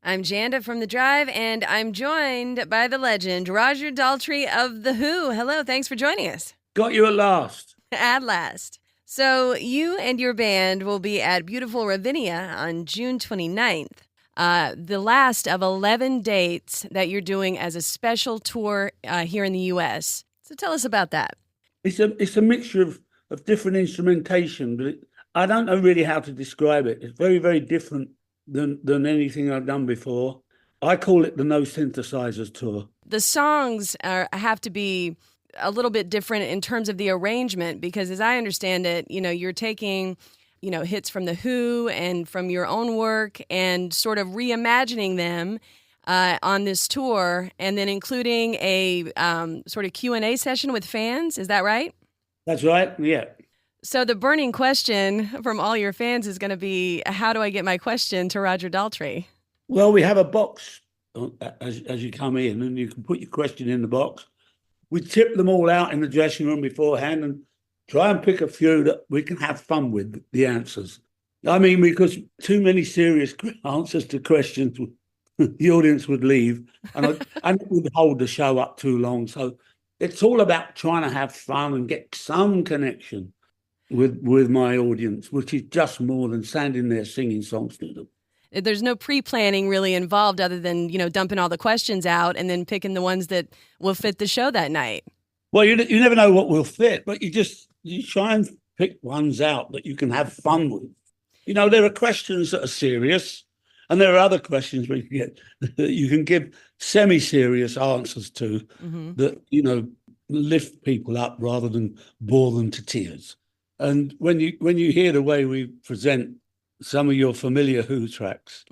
I'm Janda from The Drive, and I'm joined by the legend, Roger Daltrey of The Who. Hello, thanks for joining us. Got you at last. At last. So you and your band will be at beautiful Ravinia on June 29th. The last of 11 dates that you're doing as a special tour here in the U.S. So tell us about that. It's a mixture of different instrumentation, but I don't know really how to describe it. It's very, very different than anything I've done before. I call it the No Synthesizers Tour. The songs have to be a little bit different in terms of the arrangement because, as I understand it, you're taking, hits from The Who and from your own work and sort of reimagining them on this tour, and then including a sort of Q&A session with fans. Is that right? That's right, yeah. So the burning question from all your fans is going to be, how do I get my question to Roger Daltrey? Well, we have a box as you come in, and you can put your question in the box. We tip them all out in the dressing room beforehand and try and pick a few that we can have fun with the answers. I mean, because too many serious answers to questions, the audience would leave, and it would hold the show up too long. So it's all about trying to have fun and get some connection with my audience, which is just more than standing there singing songs to them. There's no pre-planning really involved other than, dumping all the questions out and then picking the ones that will fit the show that night. Well, you never know what will fit, but you try and pick ones out that you can have fun with. There are questions that are serious, and there are other questions where you can give semi-serious answers to that, lift people up rather than bore them to tears. And when you hear the way we present some of your familiar Who tracks,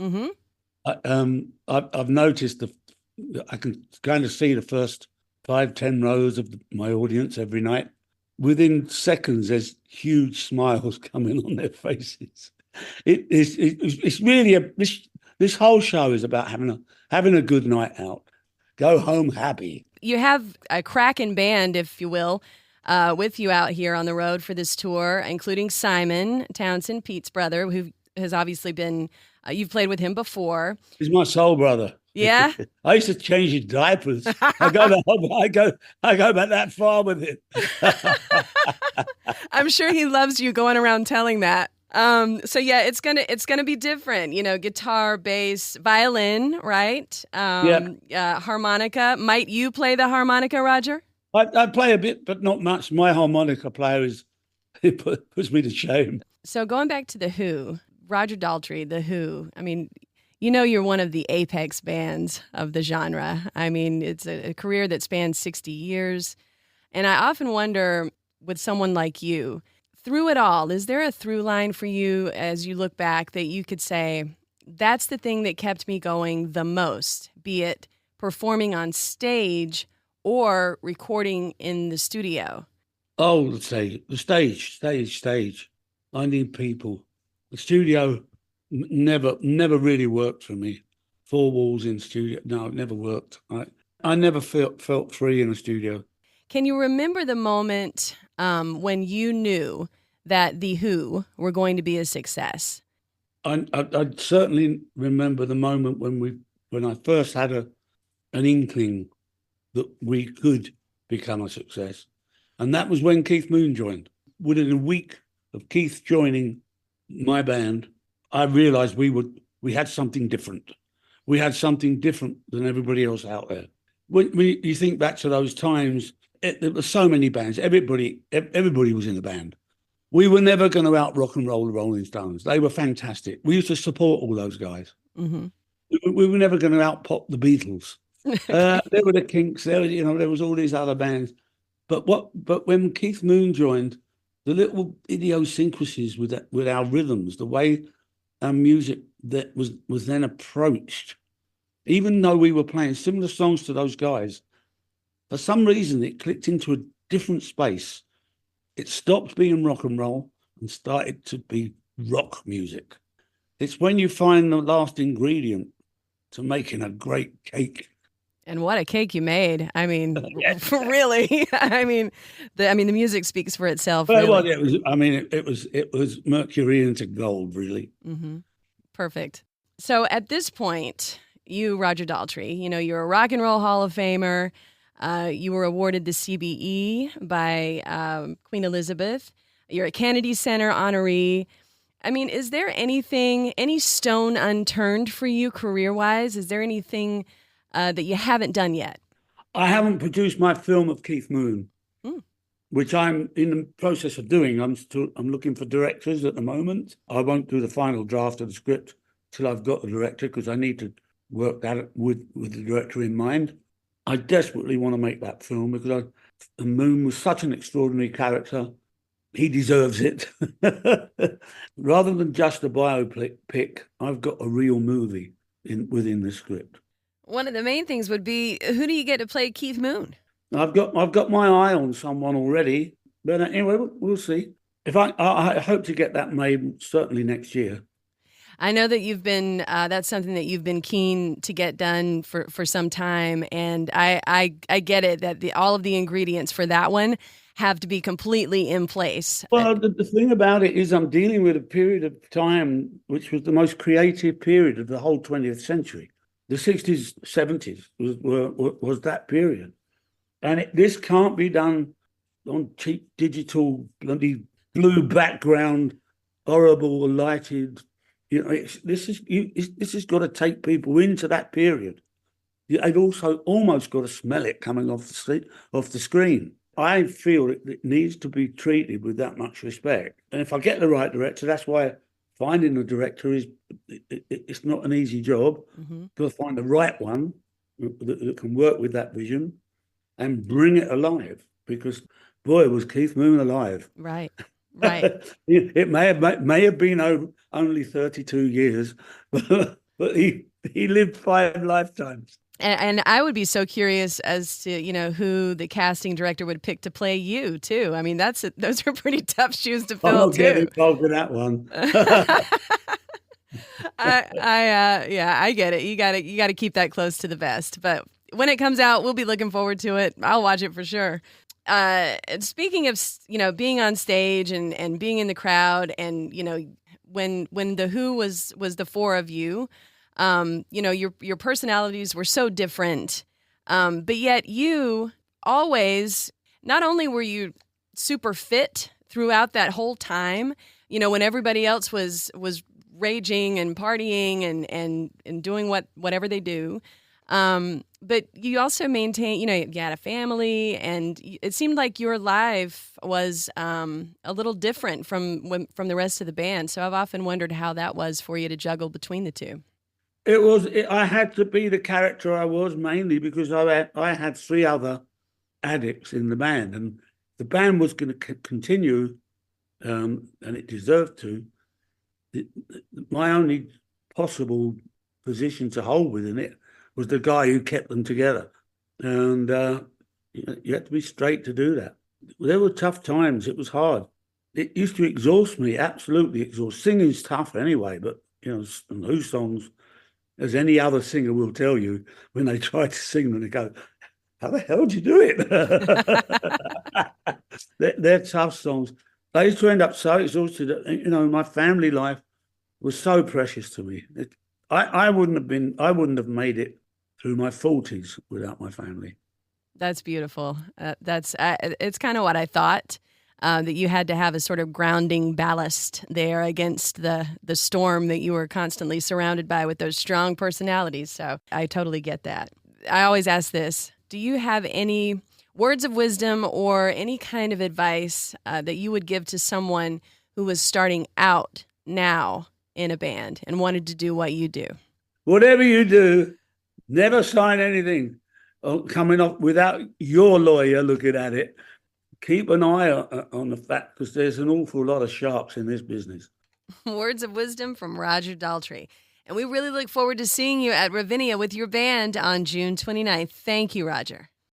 I've noticed I can kind of see the first 5-10 rows of my audience every night. Within seconds, there's huge smiles coming on their faces. It's really this whole show is about having a good night out. Go home happy. You have a cracking band, if you will, with you out here on the road for this tour, including Simon Townsend, Pete's brother, who has obviously been, you've played with him before. He's my soul brother. Yeah? I used to change his diapers. I go back that far with him. I'm sure he loves you going around telling that. So yeah, it's gonna be different. Guitar, bass, violin, right? Harmonica. Might you play the harmonica, Roger? I play a bit, but not much. My harmonica player puts me to shame. So going back to The Who, Roger Daltrey, The Who, I mean, you're one of the apex bands of the genre. I mean, it's a career that spans 60 years. And I often wonder, with someone like you, through it all, is there a through line for you as you look back that you could say, that's the thing that kept me going the most, be it performing on stage or recording in the studio? Oh, the stage. I need people. The studio never really worked for me. 4 walls in studio, no, it never worked. I never felt free in a studio. Can you remember the moment when you knew that The Who were going to be a success? I certainly remember the moment when I first had an inkling that we could become a success. And that was when Keith Moon joined. Within a week of Keith joining my band, I realized we had something different. We had something different than everybody else out there. When you think back to those times, there were so many bands. Everybody was in the band. We were never going to out rock and roll the Rolling Stones. They were fantastic. We used to support all those guys. Mm-hmm. We were never going to out pop the Beatles. There were the Kinks. There was all these other bands. But when Keith Moon joined, the little idiosyncrasies with our rhythms, the way our music that was then approached, even though we were playing similar songs to those guys, for some reason it clicked into a different space. It stopped being rock and roll and started to be rock music. It's when you find the last ingredient to making a great cake. And what a cake you made! I mean, really. I mean, the music speaks for itself. Well, really. It was. I mean, it was mercury into gold, really. Mm-hmm. Perfect. So at this point, you, Roger Daltrey. You know, you're a Rock and Roll Hall of Famer. You were awarded the CBE by Queen Elizabeth. You're a Kennedy Center honoree. I mean, is there anything, any stone unturned for you career-wise? Is there anything that you haven't done yet? I haven't produced my film of Keith Moon, Mm. which I'm in the process of doing. I'm looking for directors at the moment. I won't do the final draft of the script till I've got the director, because I need to work that with the director in mind. I desperately want to make that film because Moon was such an extraordinary character. He deserves it. Rather than just a biopic, I've got a real movie within the script. One of the main things would be, who do you get to play Keith Moon? I've got my eye on someone already, but anyway, we'll see. If I hope to get that made certainly next year. I know that you've been, that's something that you've been keen to get done for some time. And I get it that all of the ingredients for that one have to be completely in place. Well, the thing about it is I'm dealing with a period of time which was the most creative period of the whole 20th century. The 60s, 70s was that period. And this can't be done on cheap digital, bloody blue background, horrible lighted. You know, this has got to take people into that period. They've also almost got to smell it coming off the screen. I feel it needs to be treated with that much respect. And if I get the right director, that's why finding a director it's not an easy job. Mm-hmm. Got to find the right one that can work with that vision and bring it alive. Because boy, was Keith Moon alive! Right, right. It may have been only 32 years, but he lived 5 lifetimes. And I would be so curious as to, you know, who the casting director would pick to play you too. I mean, those are pretty tough shoes to fill. I'm not too. getting involved in that one. I get it. You got to keep that close to the vest. But when it comes out, we'll be looking forward to it. I'll watch it for sure. Speaking of, you know, being on stage and being in the crowd, and you know, when the Who was the 4 of you. You know, your personalities were so different, but yet you always, not only were you super fit throughout that whole time, you know, when everybody else was raging and partying and doing whatever they do, but you also maintain, you know, you had a family, and it seemed like your life was a little different from the rest of the band. So I've often wondered how that was for you to juggle between the two. I had to be the character I was, mainly because I had 3 other addicts in the band, and the band was going to continue, and it deserved to. My only possible position to hold within it was the guy who kept them together, and you had to be straight to do that. There were tough times. It was hard. It used to exhaust me, absolutely exhaust. Singing's tough anyway, but you know, and Who songs, as any other singer will tell you, when they try to sing them, they go, how the hell did you do it? They're tough songs. I used to end up so exhausted that, you know, my family life was so precious to me. I wouldn't have made it through my 40s without my family. That's beautiful. It's kind of what I thought. That you had to have a sort of grounding ballast there against the storm that you were constantly surrounded by with those strong personalities. So I totally get that. I always ask this: do you have any words of wisdom or any kind of advice that you would give to someone who was starting out now in a band and wanted to do what you do? Whatever you do, never sign anything coming up without your lawyer looking at it. Keep an eye on the fact, because there's an awful lot of sharks in this business. Words of wisdom from Roger Daltrey. And we really look forward to seeing you at Ravinia with your band on June 29th. Thank you, Roger.